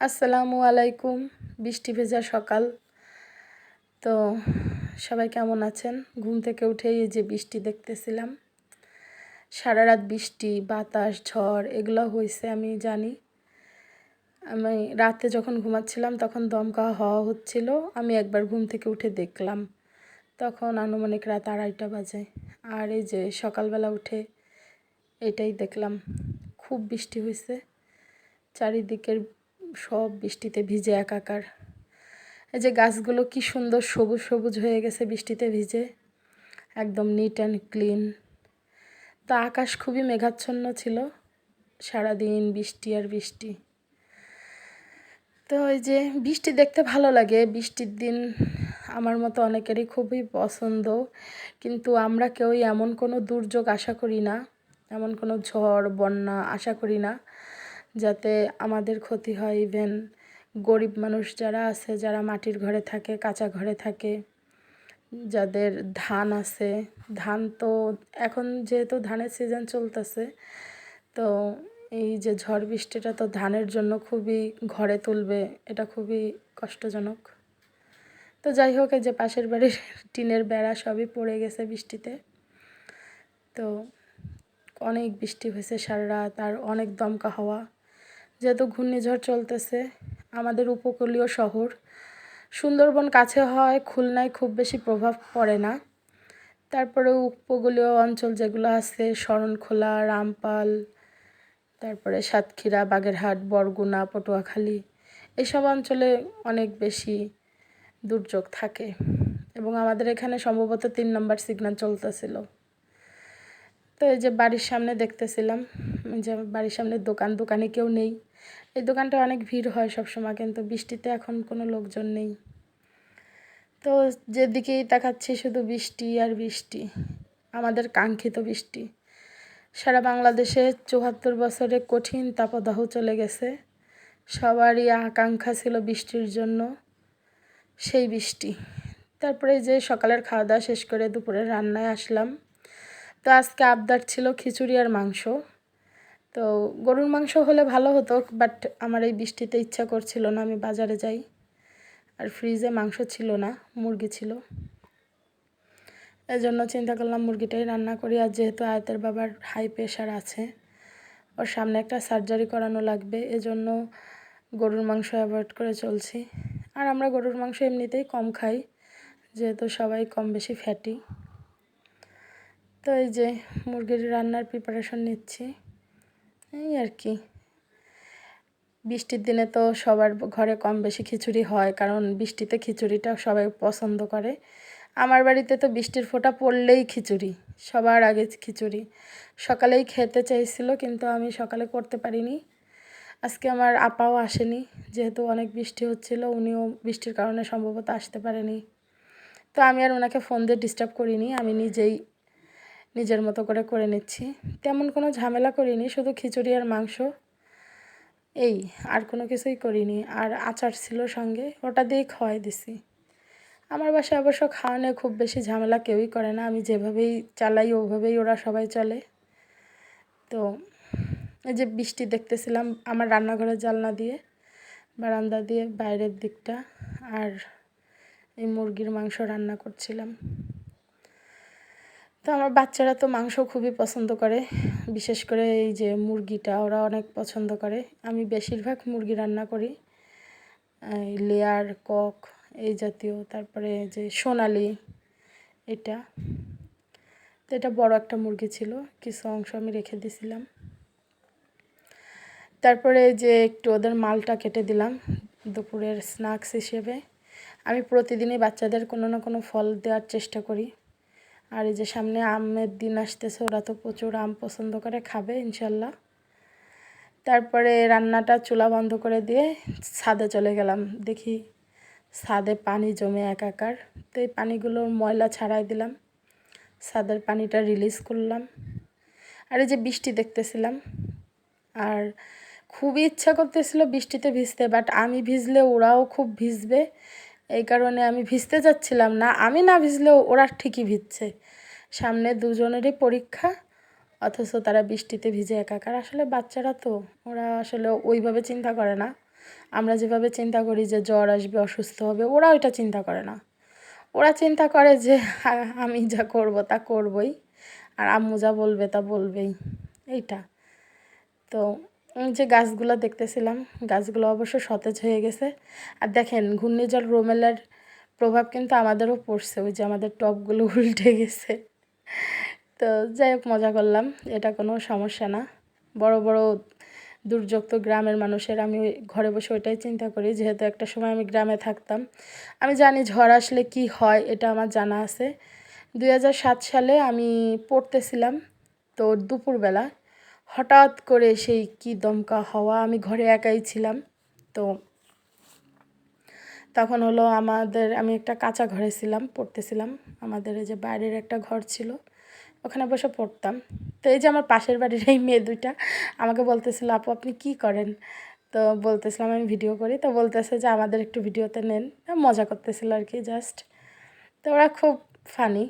আসসালামু আলাইকুম। বৃষ্টি ভেজা সকাল। তো সবাই কেমন আছেন? ঘুম থেকে উঠেই এই যে বৃষ্টি দেখতেছিলাম। সারা রাত বৃষ্টি, বাতাস, ঝড় এগুলো হয়েছে আমি জানি। আমি রাতে যখন ঘুমাচ্ছিলাম তখন দমকা হাওয়া হচ্ছিল। আমি একবার ঘুম থেকে উঠে দেখলাম। তখন আনুমানিক রাত 2:30 বাজে। আর এই যে সকালবেলা উঠে এটাই দেখলাম। খুব বৃষ্টি হয়েছে। চারিদিকের সব বৃষ্টিতে ভিজে একাকার। এই যে গাছগুলো কি সুন্দর সবুজ সবুজ হয়ে গেছে বৃষ্টিতে ভিজে, একদম নিট অ্যান্ড ক্লিন। তো আকাশ খুবই মেঘাচ্ছন্ন ছিল, সারাদিন বৃষ্টি আর বৃষ্টি। তো এই যে বৃষ্টি দেখতে ভালো লাগে, বৃষ্টির দিন আমার মতো অনেকেরই খুবই পছন্দ। কিন্তু আমরা কেউই এমন কোনো দুর্যোগ আশা করি না, এমন কোনো ঝড় বন্যা আশা করি না যাতে আমাদের ক্ষতি হয়। ইভেন গরিব মানুষ যারা আছে, যারা মাটির ঘরে থাকে, কাঁচা ঘরে থাকে, যাদের ধান আছে, ধান তো এখন যেহেতু ধানের সিজন চলতেছে, তো এই যে ঝড় বৃষ্টিটা তো ধানের জন্য খুবই ঘরে তুলবে, এটা খুবই কষ্টজনক। তো যাই হোক, এই যে পাশের বাড়ির টিনের বেড়া সবই পড়ে গেছে বৃষ্টিতে। তো অনেক বৃষ্টি হয়েছে সারা রাত, আর অনেক দমকা হাওয়া। যেহেতু ঘূর্ণিঝড় চলতেছে, আমাদের উপকূলীয় শহর সুন্দরবন কাছে হয়, খুলনায় খুব বেশি প্রভাব পড়ে না। তারপরে উপকূলীয় অঞ্চল যেগুলো আছে, শরণখোলা, রামপাল, তারপরে সাতক্ষীরা, বাগেরহাট, বরগুনা, পটুয়াখালী, এইসব অঞ্চলে অনেক বেশি দুর্যোগ থাকে। এবং আমাদের এখানে সম্ভবত 3 নম্বর সিগন্যাল চলতেছিল। তো এই যে বাড়ির সামনে দেখতেছিলাম, যে বাড়ির সামনে দোকানে কেউ নেই। এই দোকানটা অনেক ভিড় হয় সবসময়, কিন্তু বৃষ্টিতে এখন কোনো লোকজন নেই। তো যেদিকেই তাকাচ্ছি শুধু বৃষ্টি আর বৃষ্টি, আমাদের কাঙ্ক্ষিত বৃষ্টি। সারা বাংলাদেশে 74 বছরে কঠিন তাপদাহ চলে গেছে। সবারই আকাঙ্ক্ষা ছিল বৃষ্টির জন্য, সেই বৃষ্টি। তারপরে যে সকালের খাওয়া দাওয়া শেষ করে দুপুরে রান্নায় আসলাম। তো আজকে আবদার ছিল খিচুড়ি আর মাংস। তো গরুর মাংস হলে ভালো হতো, বাট আমার এই বৃষ্টিতে ইচ্ছা করছিল না, আমি বাজারে যাই। আর ফ্রিজে মাংস ছিল না, মুরগি ছিল। এজন্য চিন্তা করলাম মুরগিটাই রান্না করি। আর যেহেতু আয়াতের বাবার হাই প্রেশার আছে, ওর সামনে একটা সার্জারি করানো লাগবে, এজন্য গরুর মাংস অ্যাভয়েড করে চলছি। আর আমরা গরুর মাংস এমনিতেই কম খাই, যেহেতু সবাই কম বেশি ফ্যাটি। তো এই যে মুরগির রান্নার প্রিপারেশন নিচ্ছি, এই আর কি। বৃষ্টির দিনে তো সবার ঘরে কম বেশি খিচুড়ি হয়, কারণ বৃষ্টিতে খিচুড়িটা সবাই পছন্দ করে। আমার বাড়িতে তো বৃষ্টির ফোঁটা পড়লেই খিচুড়ি, সবার আগে খিচুড়ি। সকালেই খেতে চাইছিল, কিন্তু আমি সকালে করতে পারিনি। আজকে আমার আপাও আসেনি, যেহেতু অনেক বৃষ্টি হচ্ছিল, উনিও বৃষ্টির কারণে সম্ভবত আসতে পারেনি। তো আমি আর ওনাকে ফোন দিয়ে ডিস্টার্ব করিনি, আমি নিজেই নিজের মতো করে নিচ্ছি। তেমন কোনো ঝামেলা করিনি, শুধু খিচুড়ি আর মাংস, এই, আর কোনো কিছুই করিনি। আর আচার ছিল সঙ্গে, ওটা দিয়েই খাওয়াই দিছি। আমার বাসায় অবশ্য খাওয়ানো খুব বেশি ঝামেলা কেউই করে না, আমি যেভাবেই চালাই ওভাবেই ওরা সবাই চলে। তো এই যে বৃষ্টি দেখতেছিলাম আমার রান্নাঘরের জানলা দিয়ে, বারান্দা দিয়ে বাইরের দিকটা, আর এই মুরগির মাংস রান্না করছিলাম। তো আমার বাচ্চারা তো মাংস খুবই পছন্দ করে, বিশেষ করে এই যে মুরগিটা ওরা অনেক পছন্দ করে। আমি বেশিরভাগ মুরগি রান্না করি, লেয়ার, কক, এই জাতীয়। তারপরে যে সোনালি, এটা তো এটা বড় একটা মুরগি ছিল, কিছু অংশ আমি রেখে দিয়েছিলাম। তারপরে যে একটু ওদের মালটা কেটে দিলাম দুপুরের স্ন্যাক্স হিসেবে। আমি প্রতিদিনই বাচ্চাদের কোনো না কোনো ফল দেওয়ার চেষ্টা করি। আর এই যে সামনে আমের দিন আসতেছে, ওরা তো প্রচুর আম পছন্দ করে, খাবে ইনশাল্লাহ। তারপরে রান্নাটা চুলা বন্ধ করে দিয়ে ছাদে চলে গেলাম। দেখি ছাদে পানি জমে একাকার। তো এই পানিগুলোর ময়লা ছাড়াই দিলাম, ছাদের পানিটা রিলিজ করলাম। আর এই যে বৃষ্টি দেখতেছিলাম, আর খুবই ইচ্ছা করতেছিল বৃষ্টিতে ভিজতে, বাট আমি ভিজলে ওরাও খুব ভিজবে, এই কারণে আমি ভিজতে যাচ্ছিলাম না। আমি না ভিজলেও ওরা ঠিকই ভিজছে, সামনে দুজনেরই পরীক্ষা, অথচ তারা বৃষ্টিতে ভিজে একাকার। আসলে বাচ্চারা তো, ওরা আসলে ওইভাবে চিন্তা করে না, আমরা যেভাবে চিন্তা করি যে জ্বর আসবে, অসুস্থ হবে, ওরা ওইটা চিন্তা করে না। ওরা চিন্তা করে যে আমি যা করব তা করবই, আর আম্মু যা বলবে তা বলবেই, এইটা। তো যে গাছগুলো দেখতেছিলাম, গাছগুলো অবশ্য সতেজ হয়ে গেছে। আর দেখেন ঘূর্ণিঝড় রোমেলের প্রভাব কিন্তু আমাদেরও পড়ছে, ওই যে আমাদের টবগুলো উল্টে গেছে। তো যাই হোক, মজা করলাম, এটা কোনো সমস্যা না। বড় বড় দুর্যোগ তো গ্রামের মানুষের, আমি ঘরে বসে ওইটাই চিন্তা করি, যেহেতু একটা সময় আমি গ্রামে থাকতাম। আমি জানি ঝড় আসলে কি হয়, এটা আমার জানা আছে। 2007 সালে আমি পড়তেছিলাম, তো দুপুরবেলা হঠাৎ করে সেই কি দমকা হাওয়া, আমি ঘরে একাই ছিলাম। তো তখন হলো আমি একটা কাঁচা ঘরে ছিলাম, পড়তেছিলাম। আমাদের এই যে বাইরের একটা ঘর ছিল, ওখানে বসে পড়তাম। তো এই যে আমার পাশের বাড়ির এই মেয়ে দুইটা আমাকে বলতেছিল, আপু আপনি কি করেন? তো বলতেছিলাম আমি ভিডিও করি। তো বলতেছে যে আমাদের একটু ভিডিওতে নেন, মজা করতেছিল আর কি, জাস্ট। তো ওরা খুব ফানি,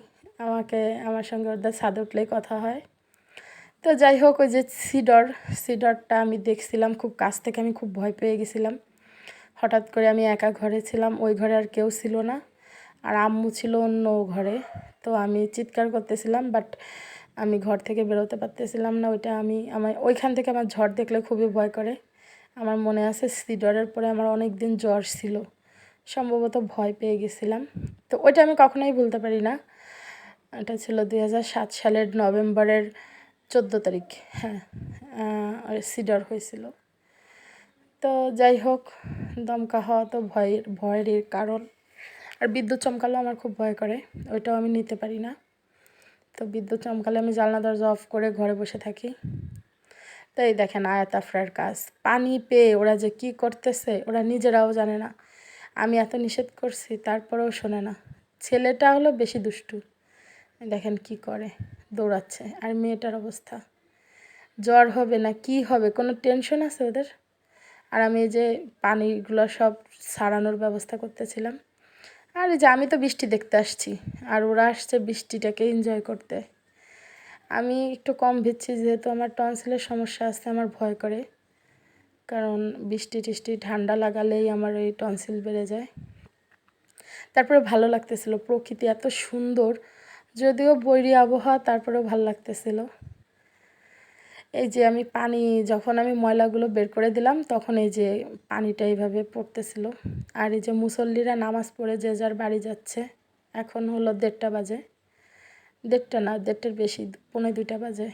আমার সঙ্গে ওদের ছাদে উঠলেই কথা হয়। তো যাই হোক, ওই যে সিডরটা আমি দেখছিলাম খুব কাছ থেকে, আমি খুব ভয় পেয়ে গেছিলাম। হঠাৎ করে আমি একা ঘরে ছিলাম, ওই ঘরে আর কেউ ছিল না, আর আম্মু ছিল অন্য ঘরে। তো আমি চিৎকার করতেছিলাম, বাট আমি ঘর থেকে বেরোতে পারতেছিলাম না। ওইখান থেকে আমার ঝড় দেখলে খুবই ভয় করে। আমার মনে আছে সিডরের পরে আমার অনেক দিন জ্বর ছিল, সম্ভবত ভয় পেয়ে গেছিলাম। তো ওইটা আমি কখনোই ভুলতে পারি না। এটা ছিল 2007 সালের নভেম্বরের 14 তারিখ। হ্যাঁ, সিডর হয়েছিল। তো যাই হোক, দমকা হওয়া তো ভয়েরই কারণ। আর বিদ্যুৎ চমকালেও আমার খুব ভয় করে, ওইটাও আমি নিতে পারি না। তো বিদ্যুৎ চমকালে আমি জানলা দরজা অফ করে ঘরে বসে থাকি। তো এই দেখেন আয়াত আফরার কাজ, পানি পেয়ে ওরা যে কি করতেছে ওরা নিজেরাও জানে না। আমি এত নিষেধ করছি তারপরেও শোনে না। ছেলেটা হলো বেশি দুষ্টু, দেখেন কি করে, দৌড়াচ্ছে। আর মেয়েটার অবস্থা, জ্বর হবে না কি হবে, কোনো টেনশন আছে ওদের। আর আমি এই যে পানিগুলো সব সারানোর ব্যবস্থা করতেছিলাম। আর এই যে আমি তো বৃষ্টি দেখতে আসছি, আর ওরা আসছে বৃষ্টিটাকে এনজয় করতে। আমি একটু কম ভিজছি, যেহেতু আমার টনসিলের সমস্যা আছে, আমার ভয় করে। কারণ বৃষ্টি টিষ্টি ঠান্ডা লাগালেই আমার এই টনসিল বেড়ে যায়। তারপরে ভালো লাগতেছিল, প্রকৃতি এত সুন্দর, যদিও বৈরী আবহাওয়া, তারপরেও ভালো লাগতেছিল। এই যে যখন আমি ময়লাগুলো বের করে দিলাম, তখন এই যে পানিটা এইভাবে পড়তেছিল। আর এই যে মুসল্লিরা নামাজ পড়ে যে যার বাড়ি যাচ্ছে। এখন হলো 1:30 বাজে, 1:30 না, 1:30-এর বেশি, 1:45 বাজে।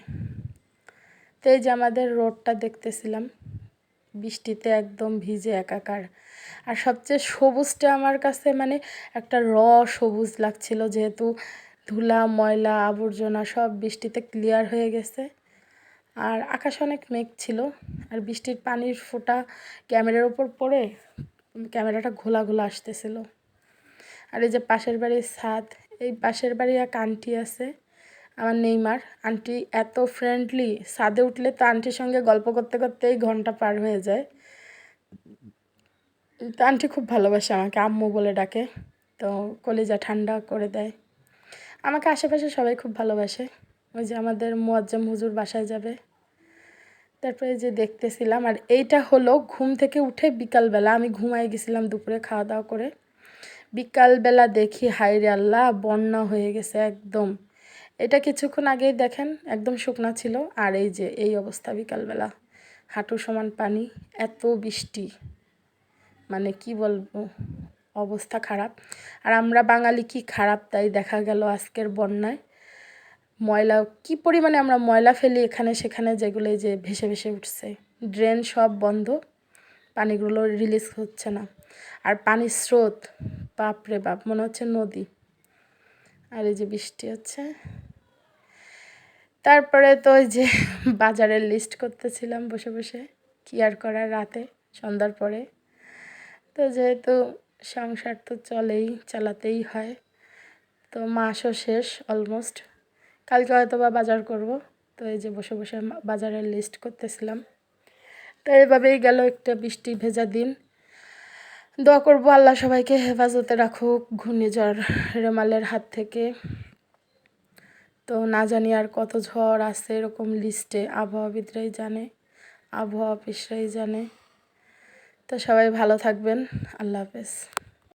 তো এই যে আমাদের রোডটা দেখতেছিলাম, বৃষ্টিতে একদম ভিজে একাকার। আর সবচেয়ে সবুজটা আমার কাছে মানে একটা সবুজ লাগছিল, যেহেতু ধুলা ময়লা আবর্জনা সব বৃষ্টিতে ক্লিয়ার হয়ে গেছে। আর আকাশ অনেক মেঘ ছিল, আর বৃষ্টির পানির ফোঁটা ক্যামেরার উপর পড়ে ক্যামেরাটা ঘোলা ঘোলা আসতেছিল। আর এই যে পাশের বাড়ির ছাদ, এই পাশের বাড়ি এক আন্টি আছে, আমার নেইমার আন্টি, এত ফ্রেন্ডলি। ছাদে উঠলে তো আন্টির সঙ্গে গল্প করতে করতেই ঘন্টা পার হয়ে যায়। তো আন্টি খুব ভালোবাসে আমাকে, আম্মু বলে ডাকে। তো কলিজা ঠান্ডা করে দেয়। আমাকে আশেপাশে সবাই খুব ভালোবাসে। ওই যে আমাদের মুয়াজ্জম হুজুর বাসায় যাবে, তারপরে যে দেখতেছিলাম। আর এইটা হলো ঘুম থেকে উঠে বিকালবেলা, আমি ঘুমাই গেছিলাম দুপুরে খাওয়া দাওয়া করে। বিকালবেলা দেখি হায়রে আল্লাহ, বন্যা হয়ে গেছে একদম। এটা কিছুক্ষণ আগেই দেখেন একদম শুকনা ছিল, আর এই যে এই অবস্থা বিকালবেলা, হাঁটু সমান পানি, এত বৃষ্টি, মানে কি বলবো, অবস্থা খারাপ। আর আমরা বাঙালি কি খারাপ তাই দেখা গেল আজকের বন্যায়। ময়লা কি পরিমাণে আমরা ময়লা ফেলি এখানে সেখানে, যেগুলো এই যে ভেসে ভেসে উঠছে। ড্রেন সব বন্ধ, পানিগুলো রিলিজ হচ্ছে না। আর পানির স্রোত, বাপরে বাপ, মনে হচ্ছে নদী। আর এই যে বৃষ্টি হচ্ছে। তারপরে তো ওই যে বাজারের লিস্ট করতেছিলাম বসে বসে, কি আর করার, রাতে সন্ধ্যার পরে। তো যেহেতু সংসার তো চালাতেই হয়। তো মাসও শেষ অলমোস্ট, কালকে হয়তো বা বাজার করব। তো এই যে বসে বসে বাজারের লিস্ট করতেছিলাম। তো এইভাবেই গেল একটা বৃষ্টি ভেজা দিন। দোয়া করবো আল্লাহ সবাইকে হেফাজতে রাখুক ঘূর্ণিঝড় রেমালের হাত থেকে। তো না জানি আর কত ঝড় আছে এরকম লিস্টে, আবহাওয়াবিদরাই জানে, আবহাওয়া অফিসরাই জানে। তো সবাই ভালো থাকবেন। আল্লাহ হাফেজ।